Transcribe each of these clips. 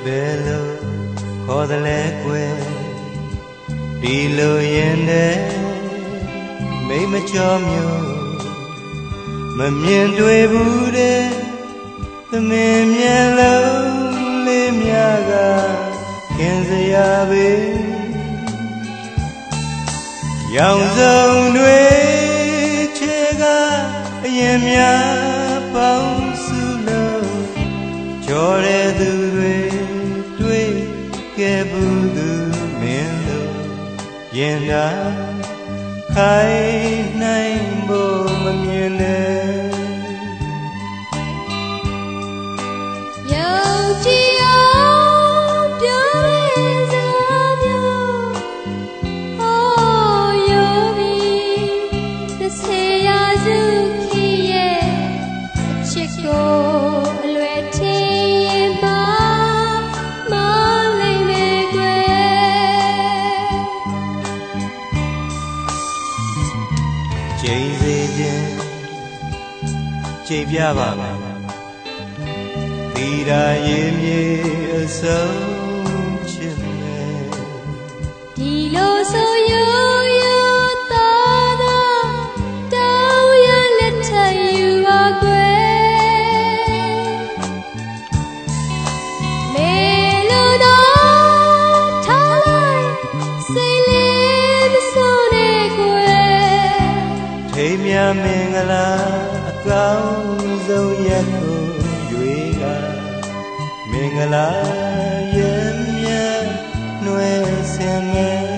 Bello, codale que, dilo yende, me machomyo, me miento e bude, me mielo, le miaga, quien se llave, yang zong due chega, yemia pao sulo, chore dure due ke budu mendo, yenda khai nai bo ma mien ne. ချိန်ပြပါမယ်သီရာရင်မြေအစုံချစ်မယ်ဒီလိုဆိုရိုးရိုးသားသာတောင်းရလက်ထပ်ယူပါကွယ်မေလိုတော့ထားလိုက်စိတ်လေးမစိုးနဲ့ကွယ်ထိမ်းမြမင်္ဂလာကောင်းဆုံးရက်ကိုရွေးကမင်္ဂလာရဲ့မြတ်နှွယ်ဆင်မယ်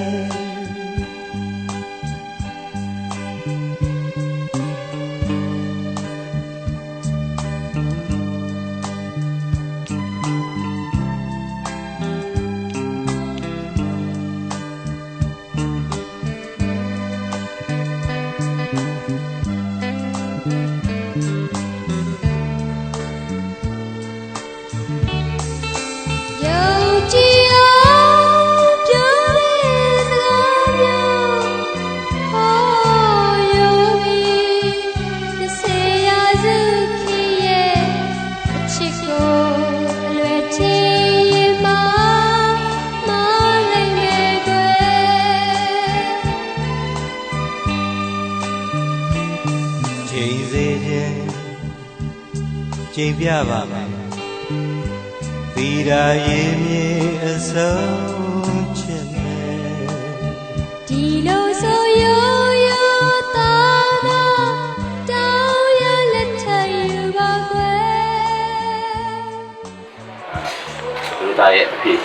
ချိန်စေခြင်းချိန်ပြပါမယ်သီရာရင်မြေအစုံချင်မယ်ဒီလိုဆိုရိုးရိုးသားသာတောင်းရလက်ထယူပါကွယ်လူသားရဲ့အဖြစ်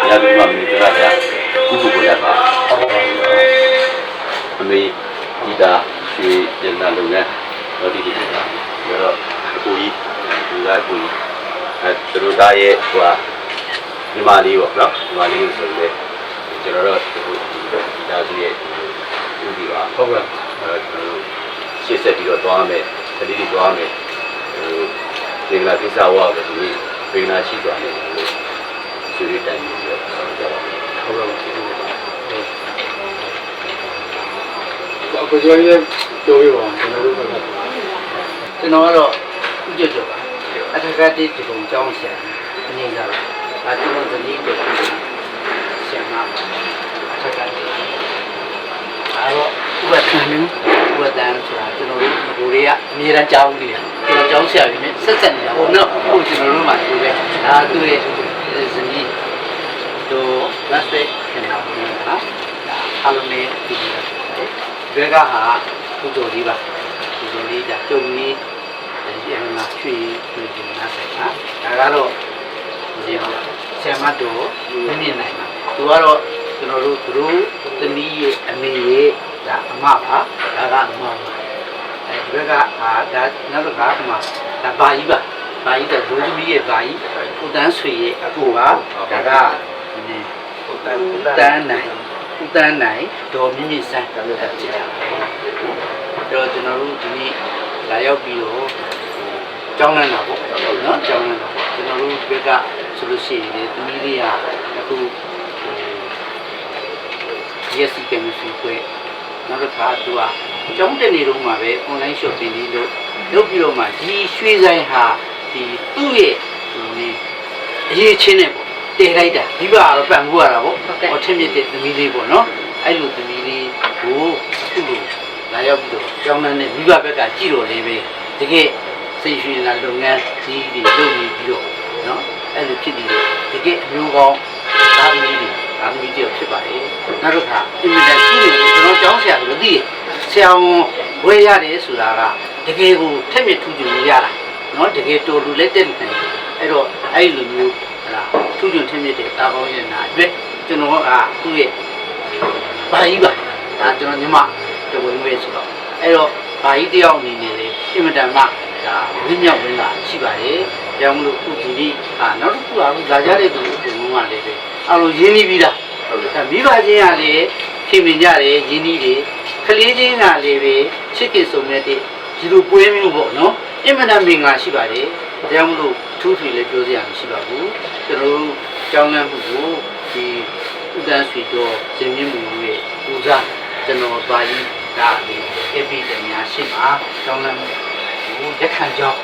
ရပြီးမှမိသားစုကုသကိုရပါအမေဒီတာရွှေရတနာလုပ်ငန်းတော့ဒီလိုပါဆိုတော့အခုကြီးလူသားကိုသူတို့သားရဲ့ဟိုညီမလေးပေါ့နော်ညီမလေးဆိုလေကျွန်တော်တို့ဒီသားစုရဲ့ဥပဒေပါဟုတ်ကဲ့ကျွန်တော်တို့ရှေ့ဆက်ပြီးတော့သွားမယ်ကလေးတွေသွားမယ်ဟိုဒီကလာကိစ္စဝါပဲဒီဝေဒနာရှိသွားတယ်ဆွေးနွေးတိုင်ပြီးတော့ဆောင်ကြပါမယ်ဟုတ်ကဲ့အခုကျော်ရဲ့ပြောပြပါကျွန်တော်တို့ကတော့ကျွန်တော်ကတော့ဥကြကြပါအထက်ကတိဒီကုံကျောင်းဆရာအနေကြပါဒါကျွန်တော်ဇနီးတို့ဆရာမအထက်ကတိအားတော့ဥပဒံဆိုတာကျွန်တော်တို့ကိုတွေကအမြဲတမ်းကြောင်းနေတယ်ကျွန်တော်ကျောင်းဆရာကြီးနဲ့ဆက်ဆက်နေတာဟုတ်နော်ဟုတ်ကျွန်တော်တို့မှဒီပဲဒါသူ့ရဲ့ဇနီးတို့လက်သက်ခင်ဗျာဟာအားလုံးနဲ့ဒီဘက်ကဟာကုသိုလ်လေးပါကုသိုလ်လေးဒါကျုံကြီးဒီမှာရွှေဒီနားဆိုင်ဟာဒါကတော့ဒီမှာဆရာမတို့မမြင်နိုင်ပါသူကတော့ကျွန်တော်တို့သူတို့သမီးရဲ့အမေရဲ့ဒါအမပါဒါကအမပါဒီဘက်ကဟာဒါနောက်တစ်ခါမှာဒါဘာကြီးပါဘာကြီးကဇိုးသမီးရဲ့ဘာကြီးကိုတန်းဆွေရဲ့အကိုပါဒါကကိုတန်းနိုင်ဒေါ်မြင့်မြင့်ဆန်းတက်ကြည့်တာတော့ကျွန်တော်တို့ဒီနေ့လာရောက်ပြီးတော့ကျောင်းလန်းတာပေါ့နော်ကျောင်းလန်းတာပေါ့ကျွန်တော်တို့ဘက်ကဆိုလို့ရှိရင်သမီးလေးကအခုDSC chemistry ကိုနောက်တစ်ခါသူကကျောင်းတက်နေတော့မှပဲ online shopping လေးလုပ်ပြီးတော့မှဒီရွှေဆိုင်ဟာဒီသူ့ရဲ့အရေးချင်းနဲ့ပေါ့တည်လိုက်တာဒီဘကတော့ပံ့ပိုးရတာပေါ့ဟောထင်မြင့်တဲ့သမီးလေးပေါ့နော်အဲ့လိုသမီးလေးကိုအခုလိုလာရောက်ပြီးတော့ကျောင်းသားနဲ့မိဘဘက်ကကြည့်တော်လေးပဲတကယ်စိတ်ရွှင်လာလုပ်ငန်းကြီးတွေလုပ်နေပြီးတော့နော်အဲ့လိုဖြစ်နေတယ်တကယ်အမျိုးကောင်းသားသမီးတွေဖြစ်ပါလေနောက်တစ်ခါအင်မတန်ကြီးနေကျွန်တော်ကျောင်းဆရာတို့သိတယ်ဆရာဝန်ဝဲရတယ်ဆိုတာကတကယ်ကိုထက်မြက်ထူးချွန်ရတာနော်တကယ်တော်လူလက်တက်နေတယ်အဲ့တော့အဲ့လိုမျိုးထူးချွန်ထင်မြင့်တဲ့တာပေါင်းရဲ့နာအတွက်ကျွန်တော်ကသူ့ရဲ့ဘာကြီးပါဒါကျွန်တော်ညီမတဝင်းဝဲဆိုတော့အဲ့တော့ဘာကြီးတယောက်အနေနဲ့လေအင်မတန်မှဒါဝင်းမြောက်ဝင်းလာရှိပါတယ်။ကြောင့်မလို့အခုဒီနေ့နောက်တစ်ခုကလာကြတဲ့သူကလည်းပဲအဲ့လိုရင်းနှီးပြီးသားမိဘချင်းကလည်းခင်မင်ကြတယ်ရင်းနှီးတယ်ကလေးချင်းကလည်းပဲချစ်ခင်ဆုံးတဲ့ဒီလိုပွဲမျိုးပေါ့နော်အင်မတန်မင်္ဂလာရှိပါတယ်။ကြောင့်မလို့ထူးထွေလည်းပြောစရာမရှိပါဘူးကျွန်တော်တို့ကျောင်းလမ်းမှုကိုဒီဥဒန်းဆွေတော့ဇင်မြင့်မှုရဲ့ဦးစားကျွန်တော်ပါရင်ဒါလေးအပိတများရှိမှာကျောင်းလမ်းမှုကိုရက်ခံကြောင်း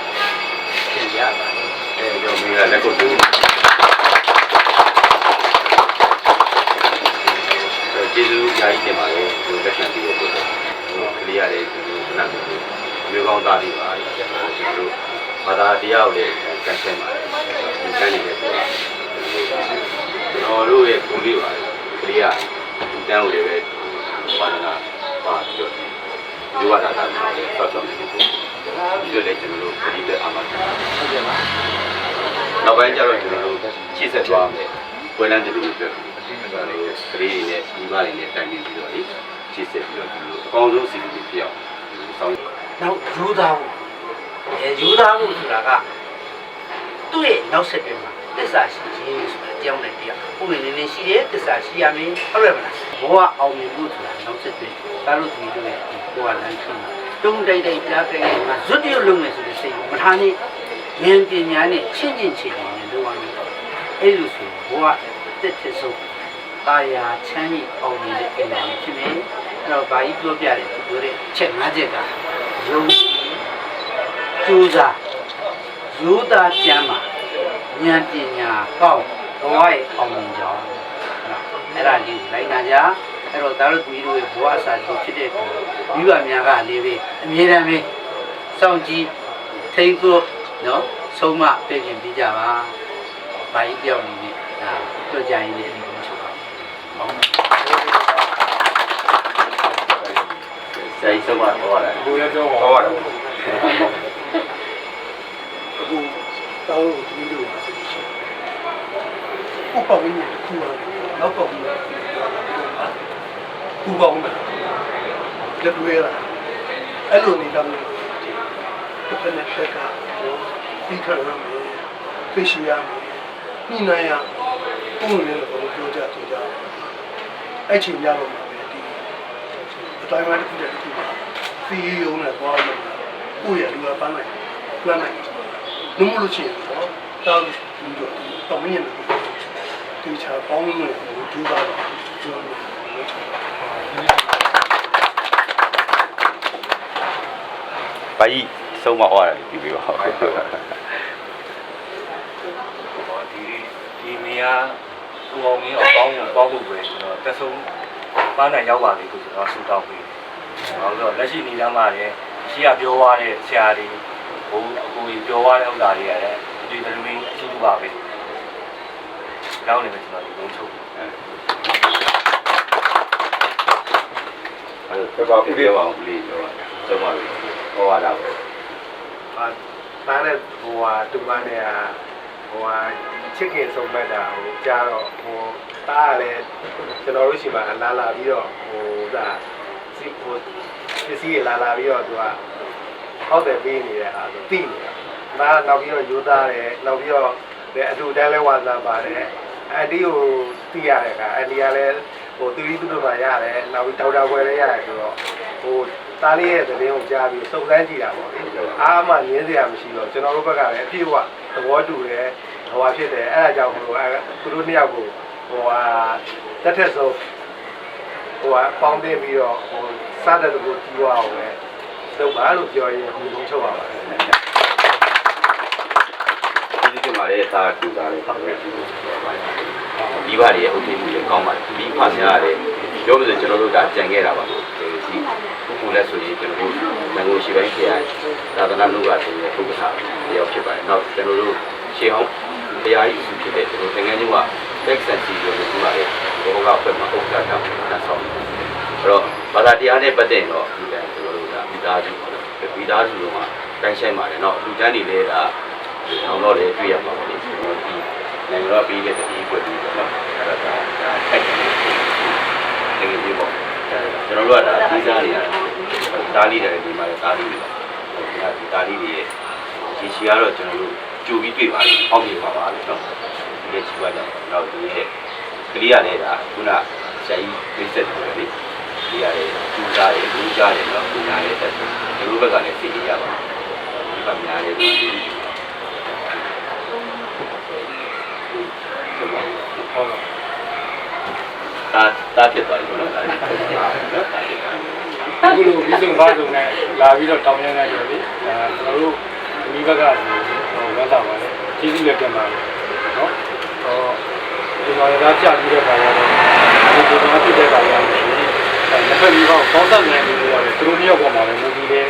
သင်ရပါတယ်အဲကြောင့်မင်းကလက်ကိုတူးကျေးဇူးများကြီးတင်ပါတယ်ဒီလက်ခံပြီးတော့ကလေးရတယ်ဒီခဏမျိုးကောင်းသားတွေပါကျွန်တော်တို့ဘာသာတရားကိုလည်းကန်ဆယ်ပါတယ်ဒီကနေ့လည်းကျွန်တော်တို့ရဲ့ပုံလေးပါကလေးကဒီတန်းကိုလည်းပဲဘာသာပါပြောဒီဝါဒတာလည်းဆောက်ရှောက်နေတယ်ဒီလိုလည်းကျွန်တော်တို့ပြည်သက်အားမဟုတ်ကဲ့ပါနောက်ပိုင်းကျတော့ကျွန်တော်တို့ရှေ့ဆက်သွားမယ်ပွဲလမ်းတွေအတွက်ကလေးတွေနဲ့ဒီမတွေနဲ့တိုင်ပင်ပြီးတော့လေရှေ့ဆက်ပြီးတော့ကျွန်တော်တို့အကောင်းဆုံးစီစဉ်ပြအောင်ဆောင်းနောက်ယူသားမှုယူသားမှုဆိုတာကသူ့ရဲ့နောက်ဆက်တွဲမှာသစ္စာရှိခြင်းဆိုတာကြောင်းနေပြပုံနေနေရှိတယ်သစ္စာရှိရမယ်ဟုတ်ရဲ့မလားဘောကအောင်မြင်မှုဆိုတာနောက်ဆက်တွဲဒါလို့ဒီလိုနဲ့ဘောကလမ်းဆုံးတုံးတိုက်တိုက်ကြားကြဲမှာဇွတ်တရုပ်လုံးမယ်ဆိုတဲ့စိတ်ကိုမထားနဲ့ဉာဏ်ပညာနဲ့ချင်းချင်းချင်းနဲ့လုပ်ရမယ်အဲ့လိုဆိုဘောကတက်တက်ဆုံးတာယာချမ်းမြေအောင်မြင်တဲ့အိမ်တော်ဖြစ်မယ်အဲ့တော့ဘာကြီးပြောပြတယ်သူပြောတဲ့ချက်၅ချက်ကယုံကျိုးစားရိုးသားကျမ်းမှာဉာဏ်ပညာကောင်းဘဝရဲ့အောင်မြင်ကြောင်းအဲ့ဒါလေးလိုက်နာကြအဲ့တော့ဒါတို့သမီးတို့ရဲ့ဘဝအစာလေးဖြစ်တဲ့မိဘများကလည်းပဲအမြဲတမ်းပဲ စောင့်ကြည့်ထိန်းဖို့နော်ဆုံးမပြင်ပြင်ပြီးကြပါ။ဘာကြီးပြောင်းနေလဲဒါတွေ့ကြရင်လည်းအရင်ကချုပ်ပါဟုတ် sai xong rồi có là ကိုလည်းပြောပါ có rồi အခုတောင်းလို့ဒီလိုပါဆိုရှင်ဥပပဝိညာဉ်ခုနောက်ပေါ့ဘူးခုပေါ့ဘူးလက်တွေ့ရအဲ့လိုနေတာမျိုးတစ်နေ့တက်ကပြီးခါရမယ်သိရှိရမယ်ညှိနှိုင်းရပုံနဲ့လည်းပြောကြအဲ့ချိန်ရတော့မှာပဲဒီအတိုင်းမှတစ်ခုတည်းတစ်ခုပါစီးရုံနဲ့သွားလို့ကိုယ့်ရဲ့လူကပန်းနိုင်plan နိုင်နမှုလို့ရှိရင်တော့တောင်းပြီးတော့တော်မင်းရဲ့ဒီချာပေါင်းလို့ဒူးပါတော့ကျွန်တော် bấy xong mà hoa là bị bị bảo ဒီနေရာဟိုအောင်ကြီးအောင်ပေါင်းဖို့ပဲကျွန်တော်တက်ဆုံးပန်းနိုင်ရောက်ပါလေကိုကျွန်တော်ဆူတောင်းပေးတယ်။ဘာလို့လဲလက်ရှိနေသားမှာလည်းရှိရပြောသွားတဲ့ဆရာတွေဟိုအကိုကြီးပြောသွားတဲ့ဥစ္စာတွေကလည်းဒီတလူမင်းအရှိတူပါပဲ။ကြောင်းနေပဲကျွန်တော်ဒီလုံးချုပ် cái bao cái điều vào đi rồi xong rồi có hoa đâu တားတဲ့ဟိုဟာတူမနဲ့ဟိုဟာချစ်ခင်ဆုံးမဲ့တာဟိုကြားတော့ဟိုတားလည်းကျွန်တော်တို့ရှိမှလာပြီးတော့ဟိုဒါစီဟိုပစ္စည်းလာပြီးတော့သူကဟောက်တယ်ပေးနေတဲ့ဟာဆိုသိနေတာဒါနောက်ပြီးတော့ယူသားတယ်နောက်ပြီးတော့အတူတန်းလဲဝါသနာပါတယ်အဒီကိုသိရတဲ့ကအဒီကလည်းဟိုသူရီသူတို့မှရတယ်နောက်ပြီးဒေါက်တာဝယ်လည်းရတယ်ဆိုတော့ဟိုတားလေးရဲ့သတင်းကိုကြားပြီးစုံစမ်းကြည့်တာပေါ့လေအားမှငင်းစရာမရှိတော့ကျွန်တော်တို့ဘက်ကလည်းအပြည့်အဝသဘောတူတယ်ဟိုဟာဖြစ်တယ်အဲ့ဒါကြောင့်ဟိုသူတို့နှစ်ယောက်ကိုဟိုဟာတက်ထက်ဆုံးဟိုဟာပေါင်းတင်ပြီးတော့ဟိုစားတဲ့လူကိုကြည့်ရအောင်ပဲလုပ်ပါလို့ပြောရင်ဒီလုံးချုပ်ပါပါတယ် ဒီကမှာလည်းတာတူတာလည်းဟုတ်ကဲ့ဒီဘာတွေအုပ်ချုပ်မှုလည်းကောင်းပါတယ်ဒီဖာများရတယ်ပြောလို့ဆိုကျွန်တော်တို့ဒါကြံခဲ့တာပါဒီခုလည်းဆိုရင်ကျွန်တော်တို့ငကိုရှိပိုင်းခေတ်သာသနာ့လူကဆိုရင်ပုဂ္ဂတာတယောက်ဖြစ်ပါတယ်နောက်ကျွန်တော်တို့ရှေးဟောင်းတရားကြီးစုဖြစ်တဲ့ကျွန်တော်တကယ်ကြီးက Texas ကိုပြောလို့ရတယ်ဘောကဖက်မှာဥက္ကဋ္ဌကဆောက်တယ်အဲ့တော့ဘာသာတရားနဲ့ပတ်သက်တော့ဒီကကျွန်တော်တို့ကမိသားစုမိသားစုလုံးမှာတိုင်းဆိုင်ပါတယ်เนาะလူတန်းတွေလည်းဒါအောင်တော့လည်းတွေ့ရပါမယ်ဒီနိုင်ငံတော်ပြည်ရဲ့တတိယွက်ပြီးတော့အဲ့ဒါအဲ့တကယ်ကြီးပေါ့ကျွန်တော်တို့ကဒါဒီစားနေရတာလေးတယ်ဒီမှာတားလေးတွေဒီတားလေးတွေရဲ့ရေရှည်ကတော့ကျွန်တော်တို့ကြိုပြီးတွေ့ပါလိမ့်အောက်ပြေပါပါလို့เนาะဒီရဲ့ချီပါတော့နောက်ဒီရဲ့ကလေးရတဲ့ဒါခုနဆရာကြီးပြည့်စက်တယ်လေဒီရတဲ့ကျူးစားတယ်လူကြားတယ်เนาะဒီနားရဲ့တက်တယ်ဒီလိုဘက်ကလည်းသိနေရပါဒီကများတယ်တာဖြစ်သွားပြီနော်အခုလိုပြီးဆုံးသွားဆုံးနဲ့လာပြီးတော့တောင်းရမ်းနေတယ်လေကျွန်တော်တို့ဒီဘက်ကဟိုဝမ်းသာပါလေကျေးဇူးလည်းတင်ပါတယ်နော်ဒီမှာလည်းကြာပြီးတဲ့ခါကျတော့ဒီပုံမှန်ဖြစ်တဲ့ခါကျတော့လက်ဖက်ပြီးတော့ကောင်းတဲ့နေနေရတယ်သူတို့နှစ်ယောက်ပေါ်မှာလည်းမူပြီးတယ်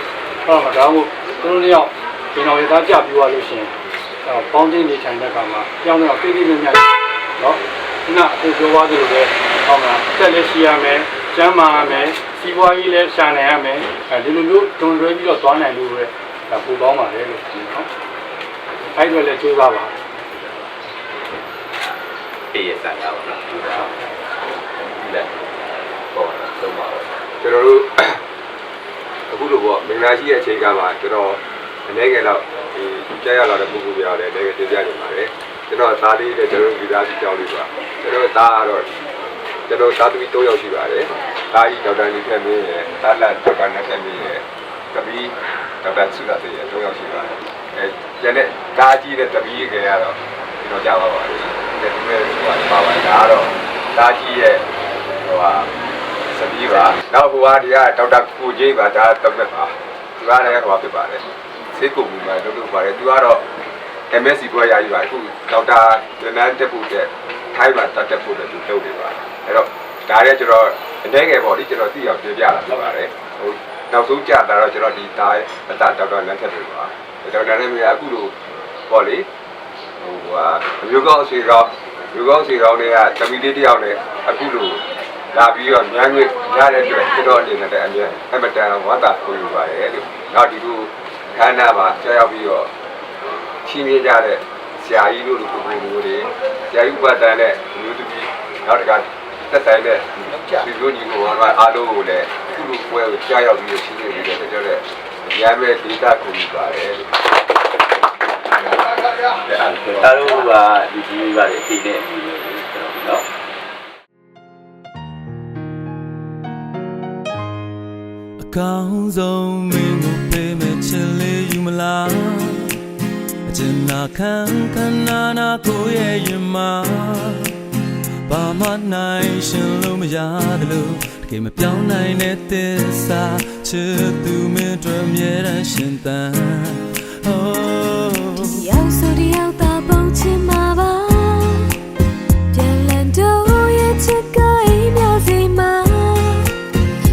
ဟုတ်မှာဒါမှမဟုတ်သူတို့နှစ်ယောက်ဒီတော်ရသားကြာပြီးသွားလို့ရှိရင်ပေါင်းတင်နေထိုင်တဲ့ခါမှာကြောင်းတော့တိတိကျကျနော်ခုနအခုပြောသွားသလိုပဲဟုတ်လားတက်လက်ရှိရမယ်ကျမ်းမာရမယ်စီးပွားရေးလည်းရှာနိုင်ရမယ်ဒီလိုမျိုးတွန်တွဲပြီးတော့သွားနိုင်လို့ပဲဒါပူပေါင်းပါလေလို့နော်အဲ့ဒါလည်းကြိုးစားပါ အေးရစားရပါတော့ဒီလက်ပေါ့တော့ပါ ကျွန်တော်တို့အခုလိုပေါ့မင်္ဂလာရှိတဲ့အချိန်ကမှကျွန်တော်အနေငယ်တော့ဒီကြားရလာတဲ့ပုဂ္ဂိုလ်ပြောတယ်လည်းတင်ပြနေပါတယ်ကျွန်တော်သားလေးနဲ့ကျွန်တော်ဒီသားကြီးကြောင်းလေးပါကျွန်တော်သားကတော့ကျွန်တော်သားသမီး3ယောက်ရှိပါတယ်သားကြီးဒေါက်တာလီထက်မင်းရယ်သားလတ်ဒေါက်တာနတ်ထက်မင်းရယ်တပီးဒေါက်တာဆုလာသေးရယ်3ယောက်ရှိပါတယ်ကျန်တဲ့သားကြီးတဲ့တပီးရေခဲရတော့ကျွန်တော်ကြားပါပါတယ်ဒီမဲ့ဟိုပါပါဒါတော့သားကြီးရဲ့ဟိုဟာစပီးပါနောက်ဟိုဟာဒီကဒေါက်တာကိုကြီးပါဒါတက်မဲ့ပါသူကလည်းဟိုဖြစ်ပါတယ်စိတ်ကိုမူမှာလုပ်ပါတယ်သူကတော့ MSc ဘွဲရယူပါအခုဒေါက်တာဉာဏ်တက်ဖို့တဲ့ထိုင်းမှာတက်ဖို့တဲ့သူလုပ်နေပါအဲ့တော့ဒါလည်းကျွန်တော်အနေငယ်ပေါ့ဒီကျွန်တော်သိအောင်ပြောပြလာပြပါတယ်ဟို နောက်ဆုံးကြာတာတော့ကျွန်တော်ဒီသားအတာတော်တော်လမ်းထက်တွေပါတော်တော်လည်းမရအခုလိုပေါ့လေဟိုဟာမျိုးကောင်းဆွေကောင်းတွေကတမီလေးတယောက်နဲ့အခုလိုလာပြီးတော့ညငွေရတဲ့အတွက်ကျွန်တော်အနေနဲ့အမြဲအမတန်ဝတ်တာကိုယူပါတယ်လို့နောက်ဒီလိုခန္ဓာမှာကြောက်ရောက်ပြီးတော့ချင်းမြကြတဲ့ဆရာကြီးတို့လိုပုံမျိုးတွေဆရာကြီးဥပဒန်နဲ့မျိုးသမီးနောက်တကသက်ဆိုင်တဲ့ဒီလိုညီကိုအားလုံးကိုလည်းအခုလိုပွဲကိုကြောက်ရောက်ပြီးချင်းနေပြီးတော့ကျွန်တော်လည်းရမ်းမဲ့ဒေတာကိုယူပါတယ်လို့အားလုံးကဒီကြီးပါလေအချိန်နဲ့အချိန်နော်အကောင်းဆုံးမင်းကိုပေးမဲ့ချစ်လေးယူမလားအကျဉ်းနာခံနာကိုရဲ့ရင်မှာဘာမှနိုင်ရှင်လို့မရတယ်လို့တကယ်မပြောင်းနိုင်တဲ့သစ္စာချစ်သူမင်းတို့အမြဲတမ်းရှင်သန်ရောက်ဆိုတယောက်သာပုံချင်မှာပါပြန်လည်တော့ရဲ့ချစ်ကိုအိမ်မြောက်စီမှာ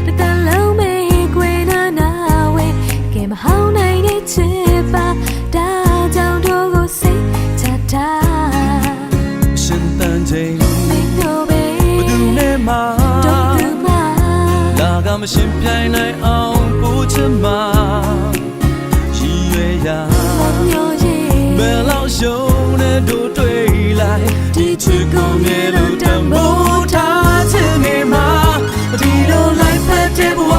တတလုံးမေးခွေနာဝဲကဲမဟောင်းနိုင်တဲ့ချစ်ပါဒါကြောင့်တို့ကိုစိတ်ချတာရှင်သန်ချိန်မင်းတို့ပဲဘသူနဲ့မှလာကမရှင်ပြိုင်နိုင်အောင်ပို့ချင်မှာရည်ရွယ်ရာဘယ်လောက်ရှုံးနေတို့တွေ့လိုက်ဒီချစ်ကိုမြေလို့တန်ဖိုးထားချင်နေမှာဒီလိုလိုက်ဖက်တဲ့ဘဝ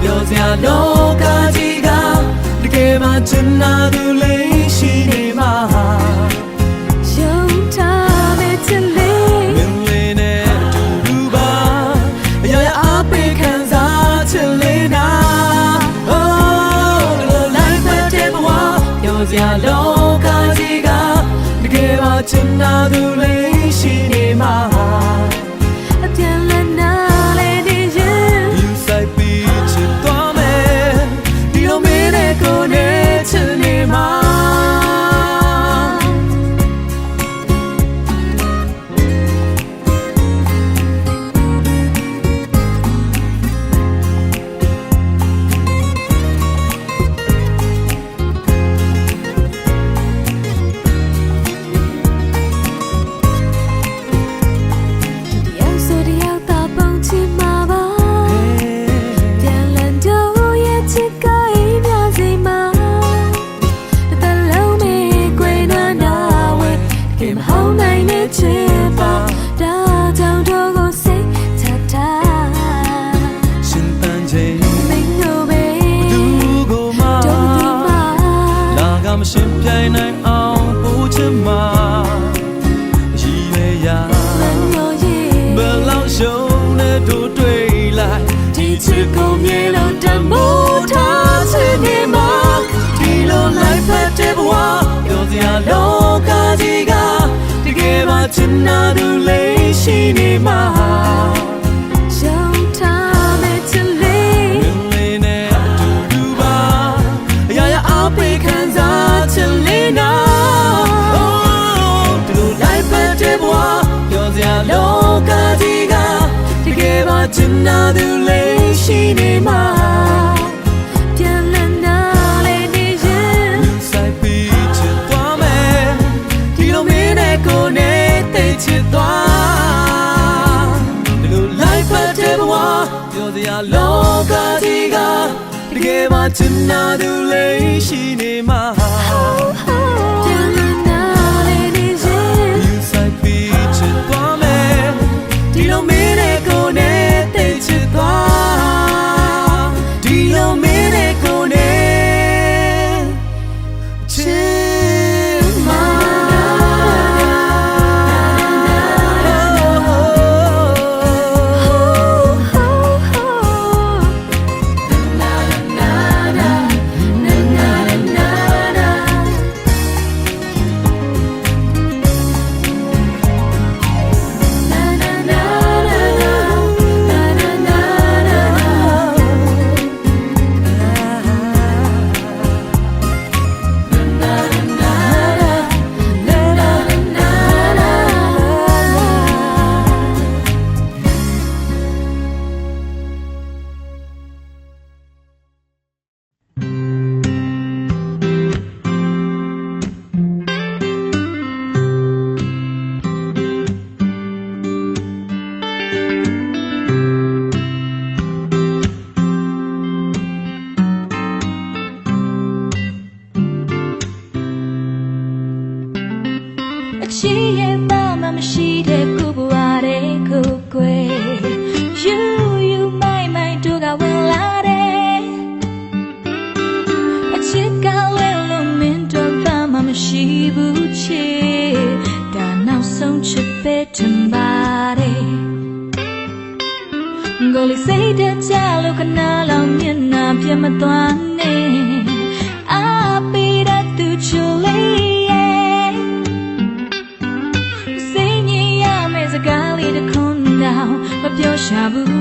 ပြောစရာလောကကြီးကတကယ်မှချင်နာသူလေးရှိနေမှာယုံထားမဲ့ချစ်လေးမင်းလေးနဲ့အတူတူပါအရာရာအပိခံစားချင်လေးနာဒီလိုလိုက်ဖက်တဲ့ဘဝပြောစရာလောချင်နာသူလေးရှိနေမှာအပြန်လည်နာလေနေရင်ယူဆိုင်ပြီးချစ်သွားမယ်ဒီလိုမင်းနဲ့ကိုယ်နဲ့ချင်နေမှာရှင်ပြိုင်နိုင်အောင်ပို့ချင်မှာရည်ရွယ်ရာဘယ်လောက်ရှုံးနေတို့တွေ့လိုက်ဒီချစ်ကိုမြေလို့တမိုးထားချင်နေမှာဒီလိုလိုက်ဖက်တဲ့ဘဝပြောစရာလောကကြီးကတကယ်မှချင်နာသူလေးရှိနေမှာယုံထားမဲ့ချစ်လေးမင်းလေးနဲ့အတူတူပါအရာရာအပိခံစားချင်လေးနာဒီလိုလိုက်ဖက်တဲ့ဘဝပြောစရာလောကကြီးကတကယ်မှချင်နာသူလေးရှိနေမှာပြန်လည်နာလေနေရင်ဆိုင်ပြီးချစ်သွားမယ်ဒီလိုမင်းနဲ့ကိုယ်နဲ့သိချစ်သွားဒီလိုလိုက်ဖက်တဲ့ဘဝပြောစရာလောကကြီးကတကယ်မှချင်နာသူလေးရှိနေမှာပြန်လည်နာလေနေရင်ဆိုင်ပြီးချစ်သွားမယ်ဒီလိုမင်းနဲ့ကိုယ်နဲ့သိချစ်သွားဒီလိုမင်းနဲ့ကိုယ်နဲ့ချစ်မှာတ ရှိရဲ့ဘာမှမရှိတဲ့ကိုဘဝတဲ့ကိုကွယ်youမိုင်တို့ကဝင်လာတယ်အချစ်ကလည်းလုံးမင်းတို့ဘာမှမရှိဘူးချစ်ဒါနောက်ဆုံးချစ်ပဲထင်ပါတယ်ကိုလေးစိတ်တကြလို့ခဏလောက်မျက်နှာပြတ်မသွားနဲ့အာပေးရသူချူလေးရဲ့စိတ်ညစ်ရမယ့်စကားလေးတစ်ခွန်းတော့မပြောရှာဘူး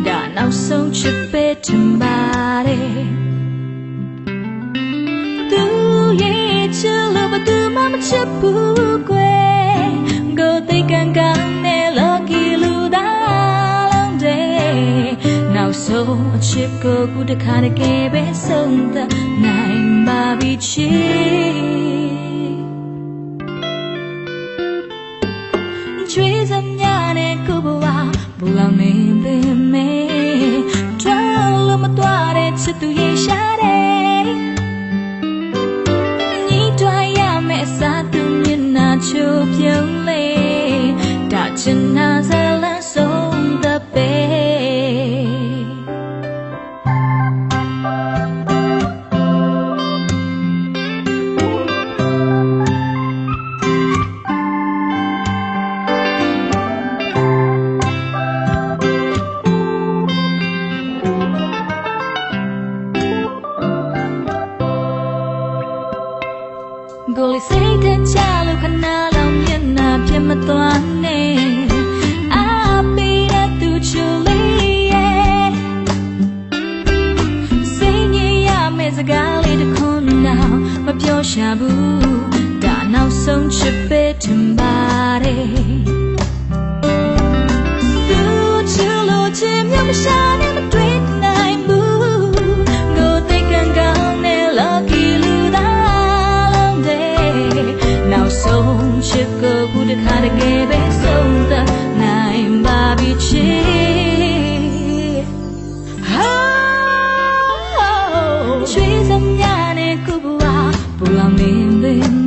ဒါနောက်ဆုံးချစ်ပဲထင်ပါတယ်သူရဲ့ချစ်လို့ဘာသူမှမချစ်ဘူးကွယ်ကိုသိကံကောင်းနဲ့ lucky လူသားနောက်ဆုံးအချစ်ကိုခုတစ်ခါတကယ်ပဲဆုံးသက်နိုင်ပါပြီချစ်ကျွေးစမ်းများနဲ့ကိုဘဝဘူလောင်နေပေမဲ့တွားလို့မသွားတဲ့ချစ်သူရဲ့ရှာတယ်ညီတွားရမယ့်အစားသူမျက်နှာချိုးပြုံးလေဒါချင်နာစလန်းဆုံးသက်ပဲကိုလေးစိတ်တကြလို့ခဏလောက်မျက်နှာပြတ်မသွားနဲ့အာပေးရသူချူလေးရဲ့စိတ်ညစ်ရမယ့်စကားလေးတစ်ခွန်းတော့မပြောရှာဘူးဒါနောက်ဆုံးချစ်ပဲထင်ပါတယ်သူချူလို့ချင်မြမရှာနဲ့မတွေ့နိုင်ဘူးကိုသိကံကောင်းနဲ့ lucky လူသားနောက်ဆုံးချစ်ကိုခုတစ်ခါတကယ်ပဲဆုံးသက်နိုင်ပါပြီချစ်ရွှေစမ်းများနဲ့ကိုဘဝဘူလောင်နေပေ